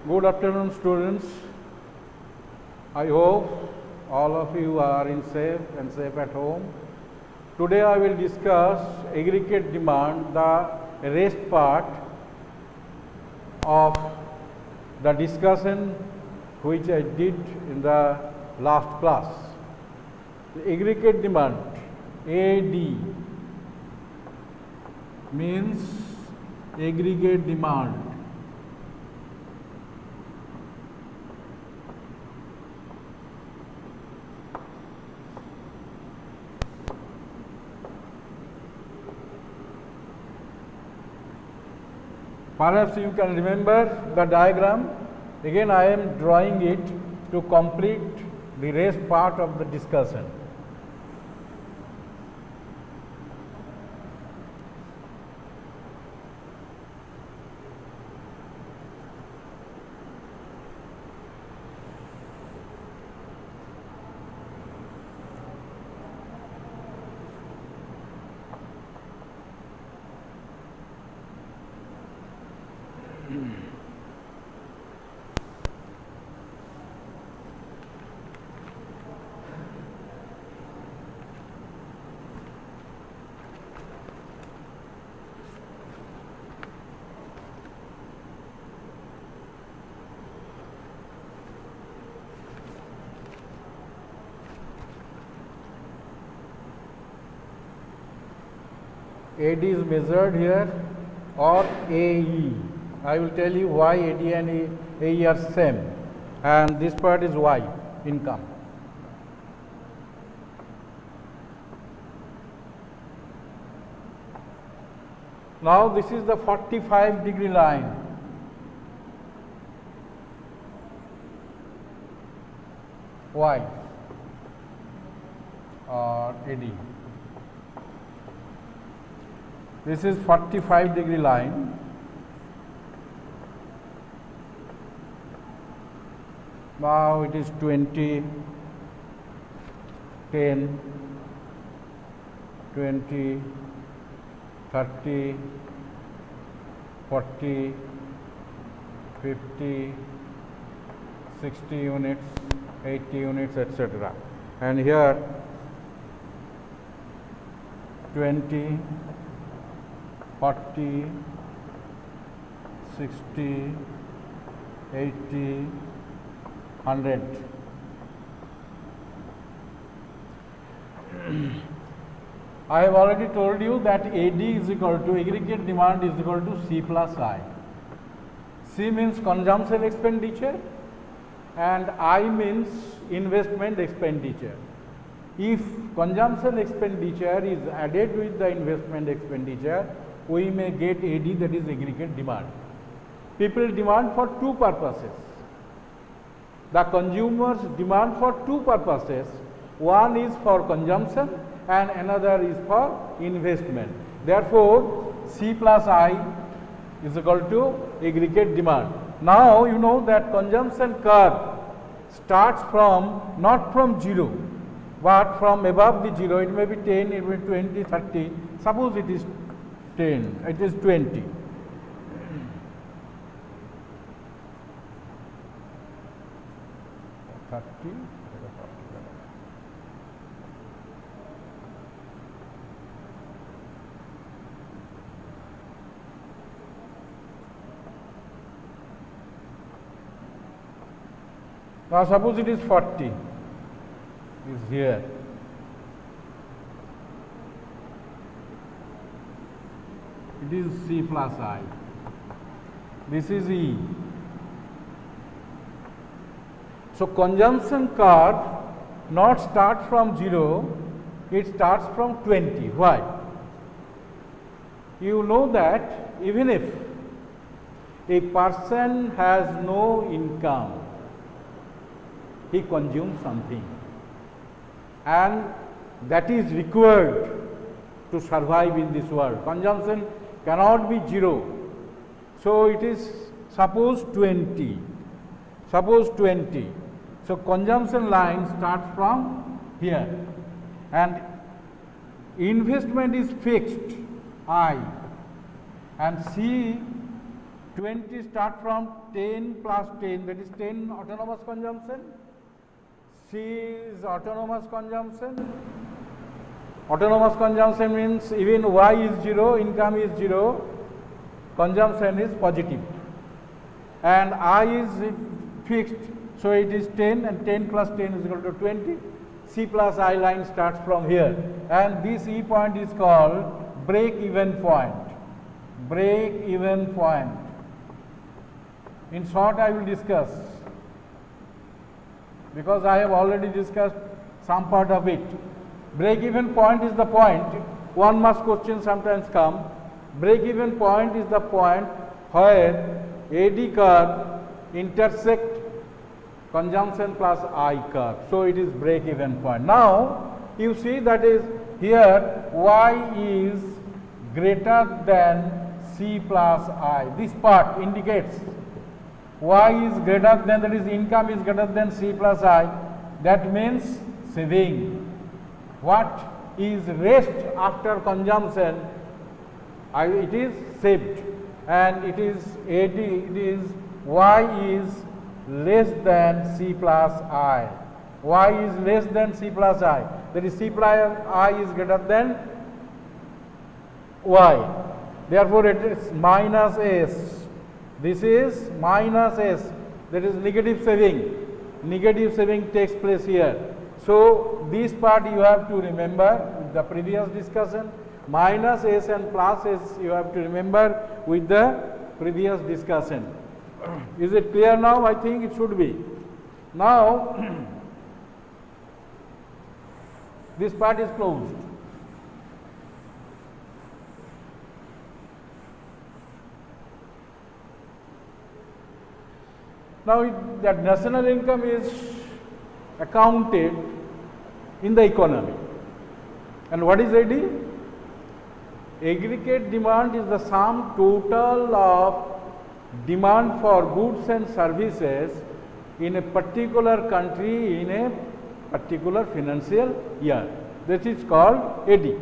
Good afternoon, students. I hope all of you are safe at home. Today I will discuss aggregate demand, the rest part of the discussion which I did in the last class. The aggregate demand, AD, means aggregate demand. Perhaps you can remember the diagram. Again, I am drawing it to complete the rest part of the discussion. AD is measured here, or AE. I will tell you why AD and AE are same, and this part is Y, income. Now this is the 45-degree line. Y or AD. This is 45-degree line. Now it is 20, 10, 20, 30, 40, 50, 60 units, 80 units, etc. And here 20, 40, 60, 80, 100. I have already told you that AD is equal to aggregate demand is equal to C plus I. C means consumption expenditure and I means investment expenditure. If consumption expenditure is added with the investment expenditure, we may get AD, that is aggregate demand. People demand for two purposes. The consumers demand for two purposes. One is for consumption and another is for investment. Therefore, C plus I is equal to aggregate demand. Now you know that consumption curve starts from not from 0 but from above the 0. It may be 10, it may be 20, 30. Suppose it is 10, it is 20. Now suppose it is 40, is here. It is C plus I. This is E. So consumption curve not start from 0, it starts from 20. Why? You know that even if a person has no income, he consumes something, and that is required to survive in this world. Consumption cannot be 0. So it is suppose 20. Suppose 20. So consumption line starts from here, and investment is fixed I, and C 20 start from 10 plus 10, that is 10 autonomous consumption. C is autonomous consumption. Autonomous consumption means even Y is 0, income is 0, consumption is positive. And I is fixed, so it is 10, and 10 plus 10 is equal to 20. C plus I line starts from here, and this E point is called break-even point. Break-even point. In short, I will discuss, because I have already discussed some part of it. Break-even point is the point, one mark question sometimes come. Break-even point is the point where AD curve intersect consumption plus I curve. So it is break-even point. Now you see that is here Y is greater than C plus I. This part indicates Y is greater than, that is income is greater than C plus I. That means saving. What is rest after consumption, it is saved, and it is AD, it is Y is less than C plus I. Y is less than C plus I. That is C plus I is greater than Y. Therefore, it is minus S. This is minus S. That is negative saving. Negative saving takes place here. So this part you have to remember with the previous discussion. Minus S and plus S you have to remember with the previous discussion. Is it clear now? I think it should be. Now this part is closed. Now that national income is accounted in the economy. And what is AD? Aggregate demand is the sum total of demand for goods and services in a particular country in a particular financial year. This is called AD.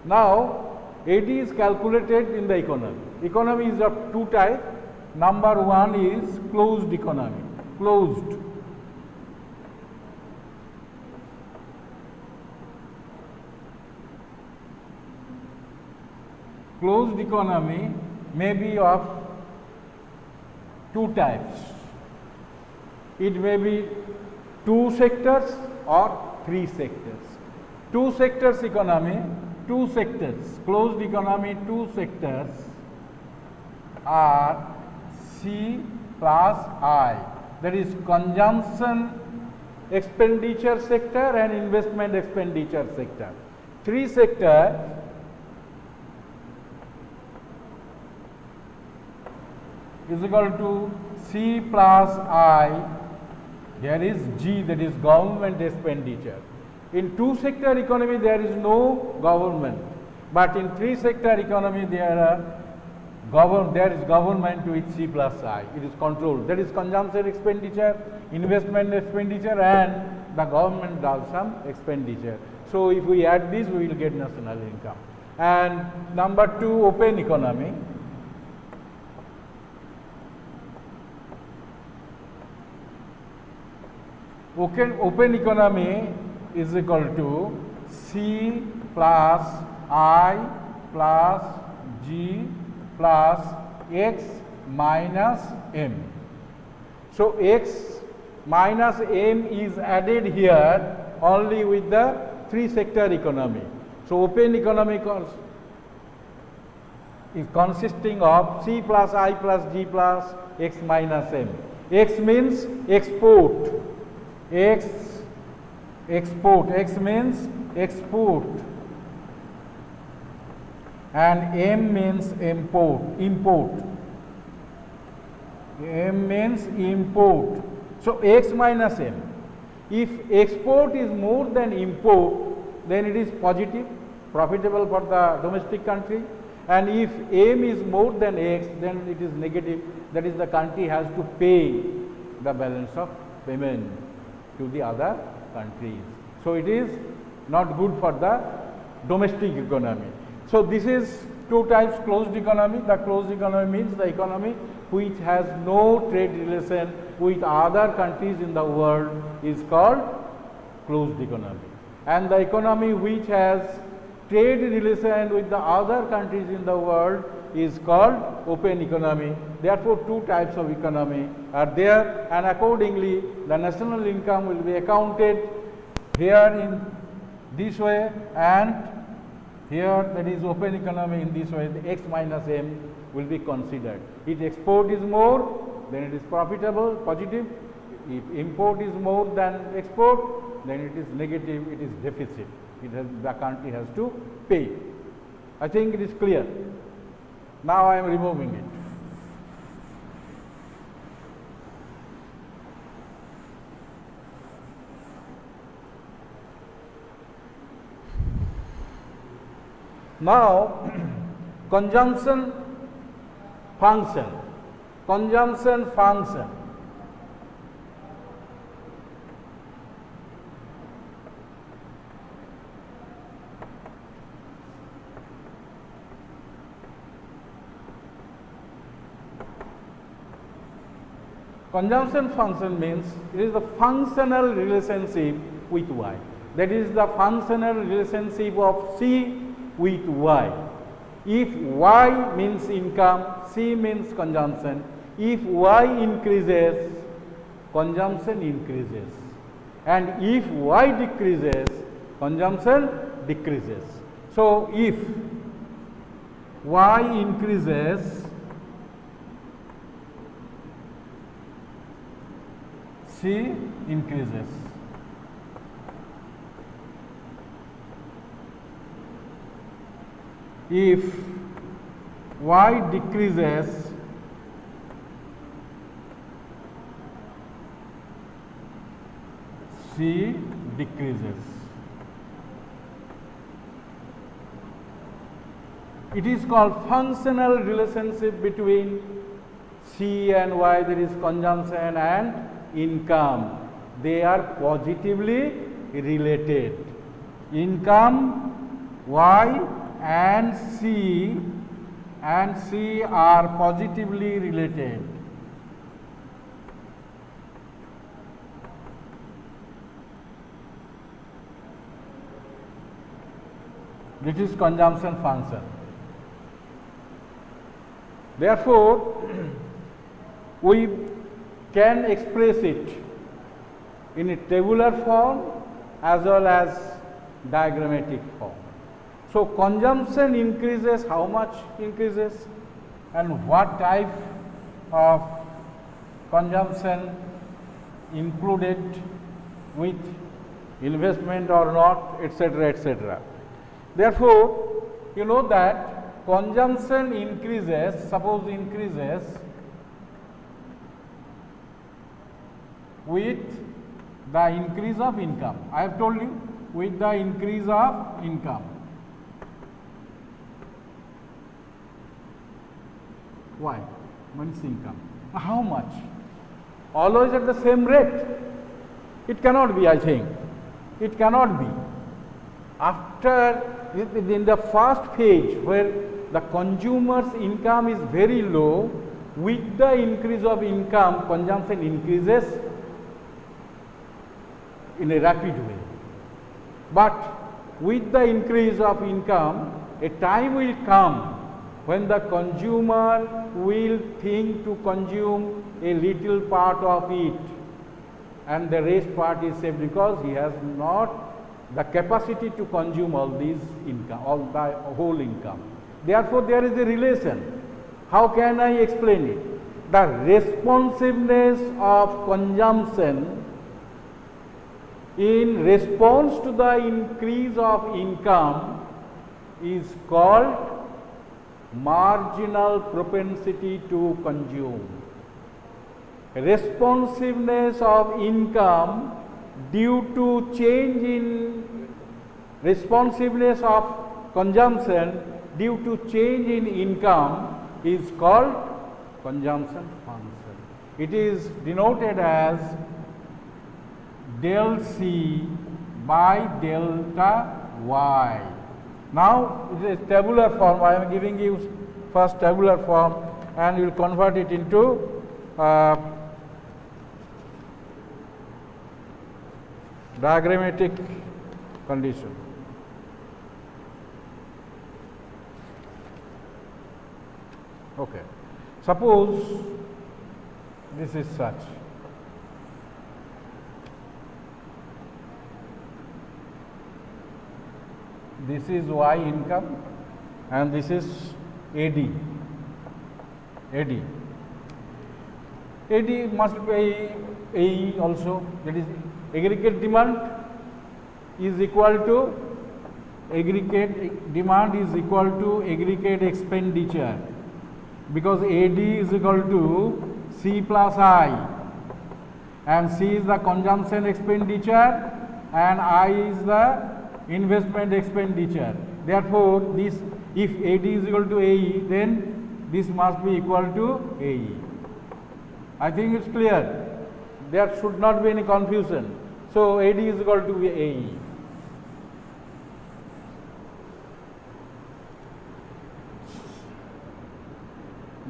Now AD is calculated in the economy. Economy is of two types. Number one is closed economy. Closed. Closed economy may be of two types. It may be two sectors or three sectors. Two sectors economy, two sectors, closed economy, two sectors are C plus I. That is consumption expenditure sector and investment expenditure sector. Three sectors is equal to C plus I. Here is G, that is government expenditure. In two sector economy there is no government, but in three sector economy there is government with C plus I. It is controlled. That is consumption expenditure, investment expenditure, and the government does some expenditure. So if we add this, we will get national income. And number two, open economy. Open economy is equal to C plus I plus G plus X minus M. So X minus M is added here only with the three sector economy. So open economy is consisting of C plus I plus G plus X minus M. X means export. X means export, and M means import. M means import. So X minus M. If export is more than import, then it is positive, profitable for the domestic country, and if M is more than X, then it is negative, that is the country has to pay the balance of payment to the other countries. So it is not good for the domestic economy. So this is two types closed economy. The closed economy means the economy which has no trade relation with other countries in the world is called closed economy. And the economy which has trade relation with the other countries in the world is called open economy. Therefore, two types of economy are there, and accordingly the national income will be accounted here in this way and here, that is open economy in this way, the x minus m will be considered. If export is more, then it is profitable, positive. If import is more than export, then it is negative, it is deficit. The country has to pay. I think it is clear. Now I am removing it. Now, consumption function. Consumption function. Consumption function means it is the functional relationship with y. That is the functional relationship of C with y. If y means income, C means consumption. If y increases, consumption increases. And if y decreases, consumption decreases. So, if y increases, C increases. If y decreases, C decreases. It is called functional relationship between C and y, that is consumption and income. They are positively related. Income, y and C are positively related. This is consumption function. Therefore, we can express it in a tabular form as well as diagrammatic form. So, consumption increases, how much increases and what type of consumption included with investment or not, etc., etc. Therefore, you know that consumption increases, suppose increases with the increase of income. I have told you, with the increase of income. Why? Means income. How much? Always at the same rate? It cannot be, I think. It cannot be. After, in the first phase where the consumer's income is very low, with the increase of income, consumption increases in a rapid way. But with the increase of income, a time will come when the consumer will think to consume a little part of it and the rest part is saved because he has not the capacity to consume all these income, all the whole income. Therefore, there is a relation. How can I explain it? The responsiveness of consumption in response to the increase of income is called marginal propensity to consume. Responsiveness of income due to change in responsiveness of consumption due to change in income is called consumption function. It is denoted as del C by delta y. Now it is tabular form. I am giving you first tabular form, and you will convert it into diagrammatic condition. Okay. Suppose this is such. This is Y income and this is AD. AD must be AE also, that is aggregate demand is equal to aggregate expenditure, because AD is equal to C plus I, and C is the consumption expenditure and I is the investment expenditure. Therefore, this, if AD is equal to AE, then this must be equal to AE. I think it's clear. There should not be any confusion. So AD is equal to AE.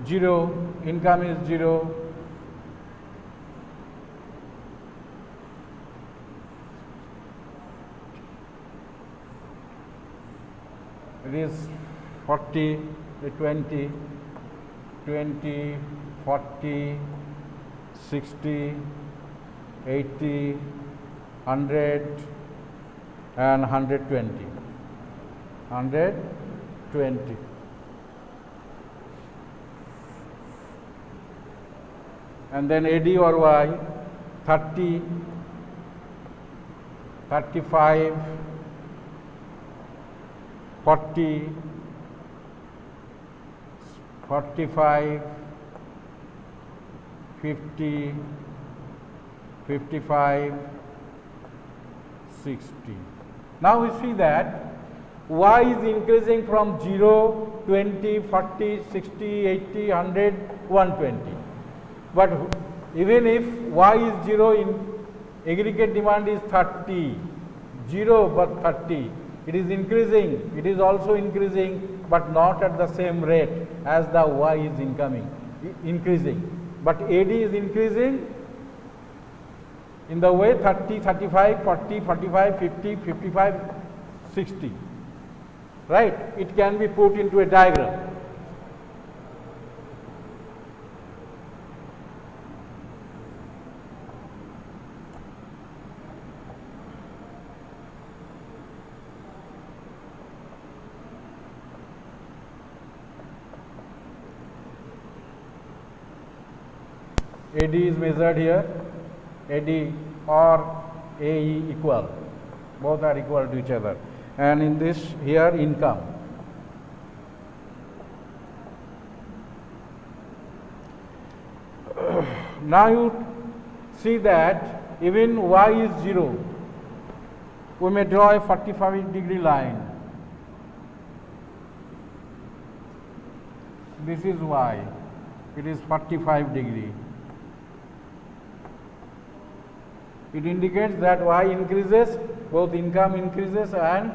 Zero, income is 0. It is 40, 20, 20, 40, 60, 80, 100 and 120. 120. And then AD or Y, 30, 35, 40, 45, 50, 55, 60. Now we see that Y is increasing from 0, 20, 40, 60, 80, 100, 120. But even if Y is 0, in aggregate demand is 30, 0 but 30. It is increasing, it is also increasing, but not at the same rate as the Y is increasing. But AD is increasing in the way 30, 35, 40, 45, 50, 55, 60. Right? It can be put into a diagram. AD is measured here, AD or AE equal, both are equal to each other, and in this here income. Now you see that even Y is 0, we may draw a 45-degree line. This is Y, it is 45 degree. It indicates that Y increases, both income increases and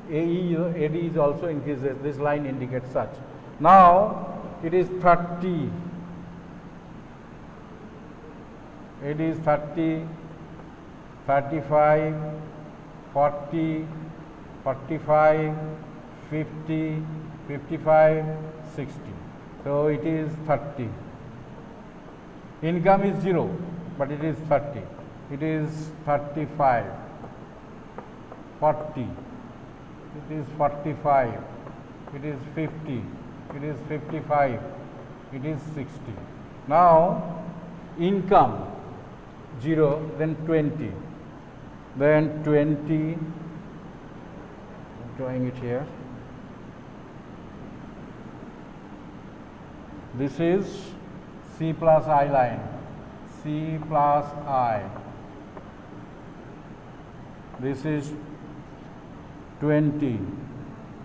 AD is also increases. This line indicates such. Now it is 30. It is 30, 35, 40, 45, 50, 55, 60. So it is 30. Income is 0, but it is 30. It is 35, 40, it is 45, it is 50, it is 55, it is 60. Now income 0, then 20, then 20, I'm drawing it here. This is C plus I line, C plus I. This is 20,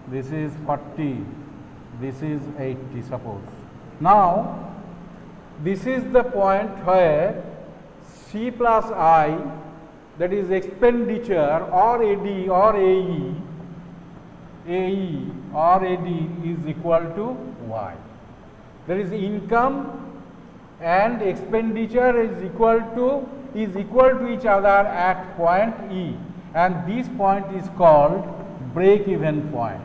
this is 40, this is 80 suppose. Now this is the point where C plus I, that is expenditure or AD or AE, AE or AD is equal to Y. There is income and expenditure is equal to each other at point E, and this point is called break-even point.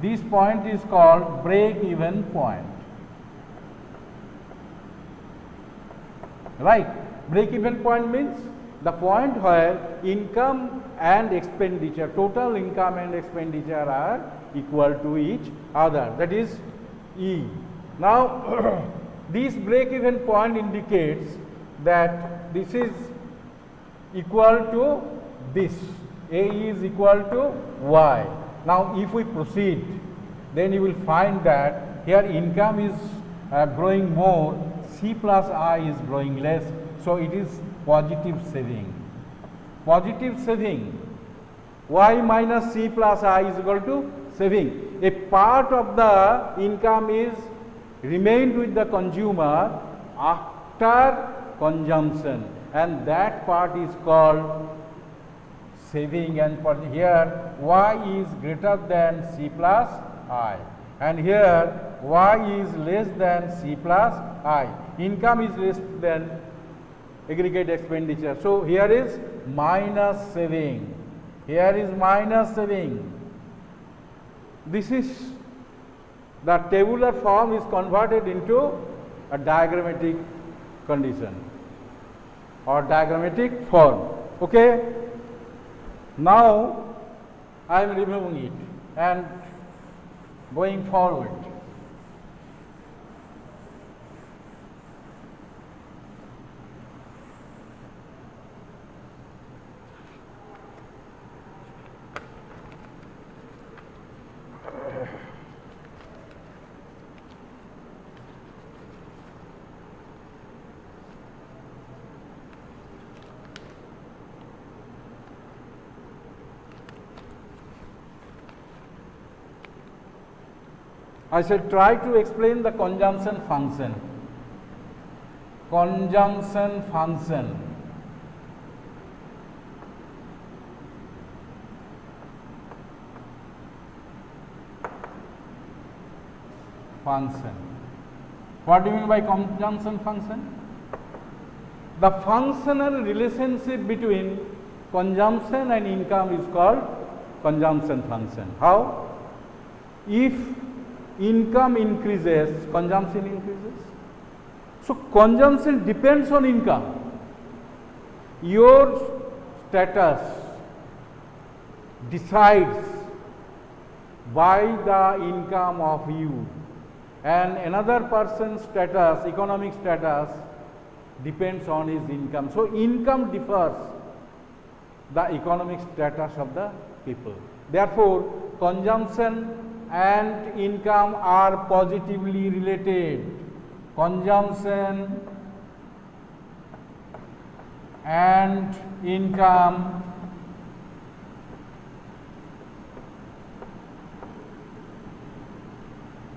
This point is called break-even point. Right? Break-even point means the point where income and expenditure, total income and expenditure are equal to each other, that is E. Now, this break-even point indicates that this is equal to this, AE is equal to Y. Now, if we proceed, then you will find that here income is growing more, C plus I is growing less, so it is positive saving. Positive saving, Y minus C plus I is equal to saving. A part of the income is remained with the consumer after consumption, and that part is called saving, and for here Y is greater than C plus I, and here Y is less than C plus I. Income is less than aggregate expenditure. So, here is minus saving, here is minus saving. This is the tabular form is converted into a diagrammatic condition or diagrammatic form. Okay. Now, I am removing it and going forward. I shall try to explain the consumption function. Consumption function. What do you mean by consumption function? The functional relationship between consumption and income is called consumption function. How? If income increases, consumption increases. So, consumption depends on income. Your status decides by the income of you, and another person's status, economic status, depends on his income. So, income differs the economic status of the people. Therefore, consumption and income are positively related. Consumption and income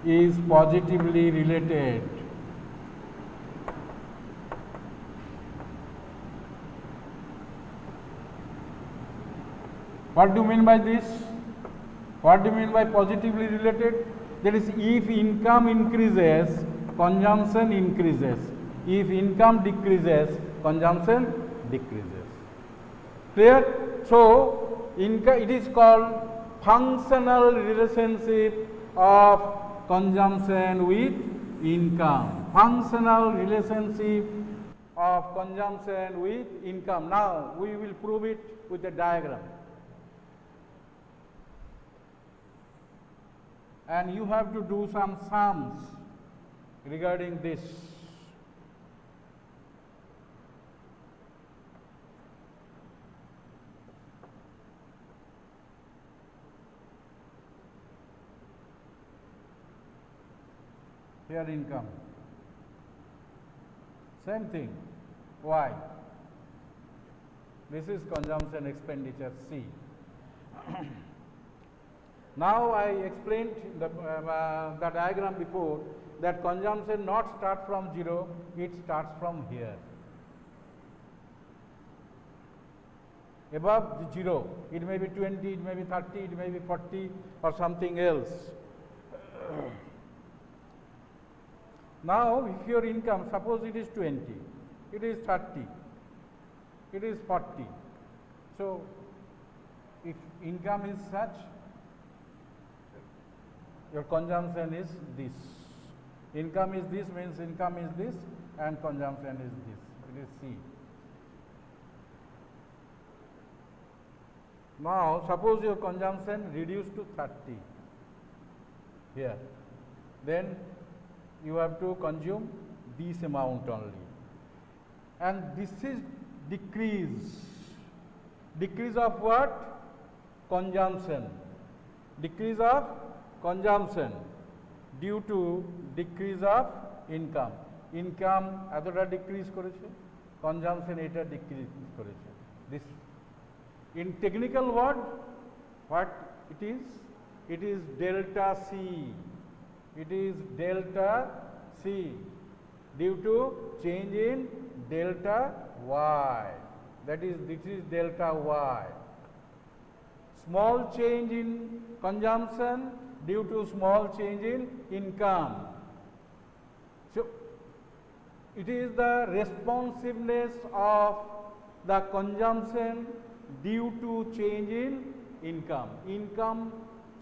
is positively related. What do you mean by this? What do you mean by positively related? That is, if income increases, consumption increases. If income decreases, consumption decreases. Clear? So, it is called functional relationship of consumption with income. Functional relationship of consumption with income. Now, we will prove it with a diagram. And you have to do some sums regarding this. Here income, same thing, Y. This is consumption expenditure, C. Now, I explained the diagram before that consumption not start from 0, it starts from here. above the 0. It may be 20, it may be 30, it may be 40 or something else. Now, if your income, suppose it is 20, it is 30, it is 40. So, if income is such, your consumption is this. Income is this means income is this and consumption is this. It is C. Now, suppose your consumption reduced to 30 here, then you have to consume this amount only, and this is decrease. Decrease of what? Consumption. Decrease of consumption due to decrease of income. Income এতটা decrease করেছে, consumption এটা decrease করেছে. This in technical word, what it is? It is delta C. It is delta C due to change in delta Y. That is, this is delta Y. Small change in consumption due to small change in income. So, it is the responsiveness of the consumption due to change in income. Income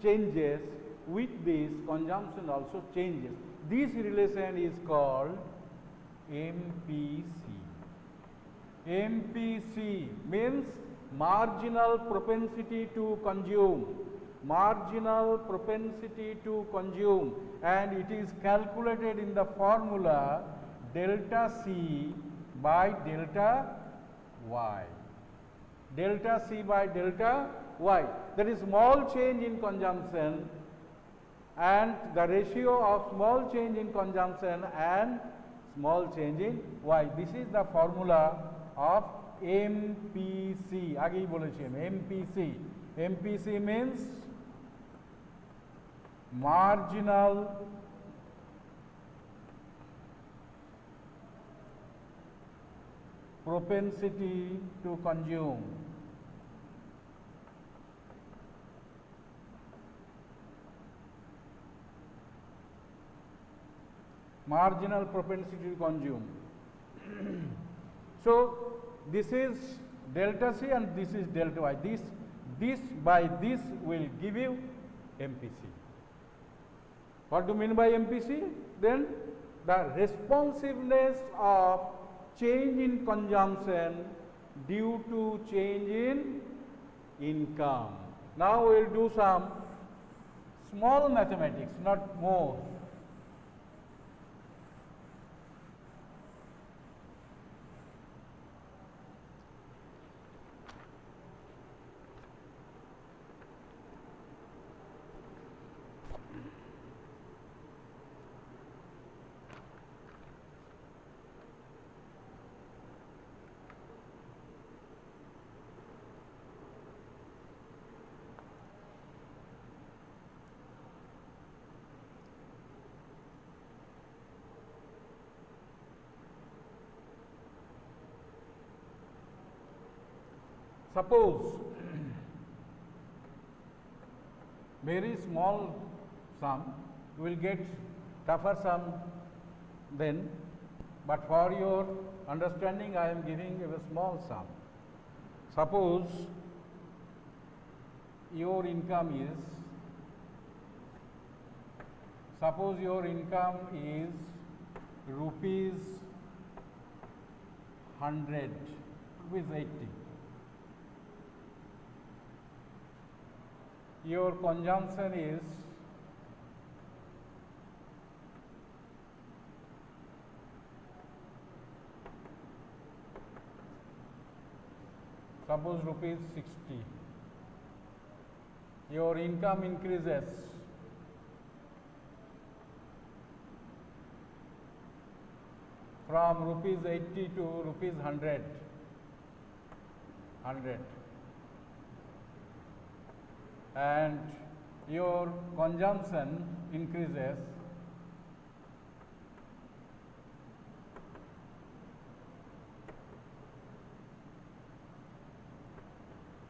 changes, with this consumption also changes. This relation is called MPC. MPC means marginal propensity to consume. Marginal propensity to consume, and it is calculated in the formula delta C by delta Y. Delta C by delta Y. That is small change in consumption and the ratio of small change in consumption and small change in Y. This is the formula of MPC. আগেই বলেছিলাম MPC. MPC means marginal propensity to consume. Marginal propensity to consume. So, this is delta C and this is delta Y. This by this will give you MPC. What do you mean by MPC? Then the responsiveness of change in consumption due to change in income. Now we will do some small mathematics, not more. Suppose very small sum, you will get tougher sum then, but for your understanding I am giving a small sum. Suppose your income is rupees 100, rupees 80. Your consumption is suppose rupees 60. Your income increases from rupees 80 to rupees 100. And your consumption increases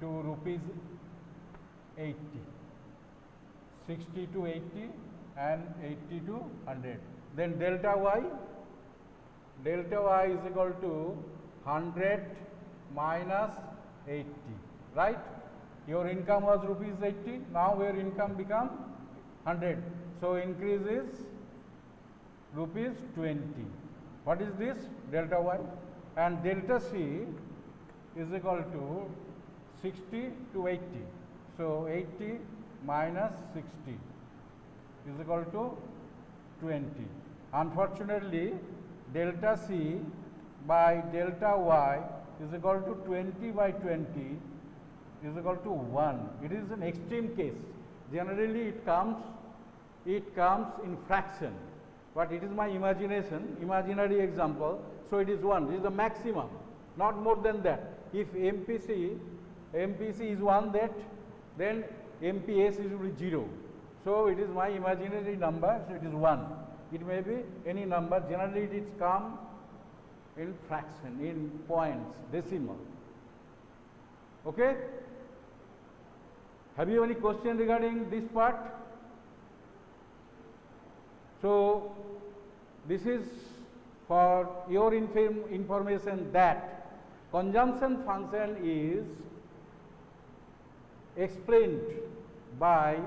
to rupees 80. 60 to 80 and 80 to 100. Then delta y is equal to 100 minus 80, right? Your income was rupees 80, now your income become 100. So increase is rupees 20. What is this? Delta y. And delta c is equal to 60 to 80. So 80 minus 60 is equal to 20. Unfortunately, delta c by delta y is equal to 20 by 20 is equal to 1. It is an extreme case. Generally, it comes in fraction, but it is my imagination, imaginary example. So it is 1. This is the maximum, not more than that. If MPC is 1, then MPS is will be 0. So it is my imaginary number. So it is 1. It may be any number. Generally, it is come in fraction, in points, decimal. Okay? Have you any question regarding this part? So this is for your information that consumption function is explained by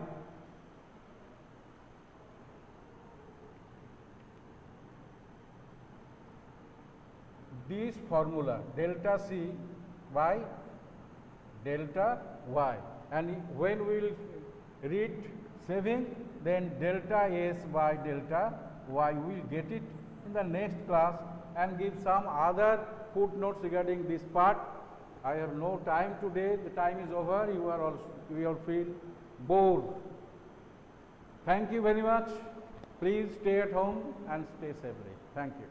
this formula, delta c by delta y, and when we will read saving, then delta s by delta y, we will get it in the next class and give some other footnotes regarding this part. I have no time today, the time is over, you all feel bored. Thank you very much. Please stay at home and stay safely. Thank you.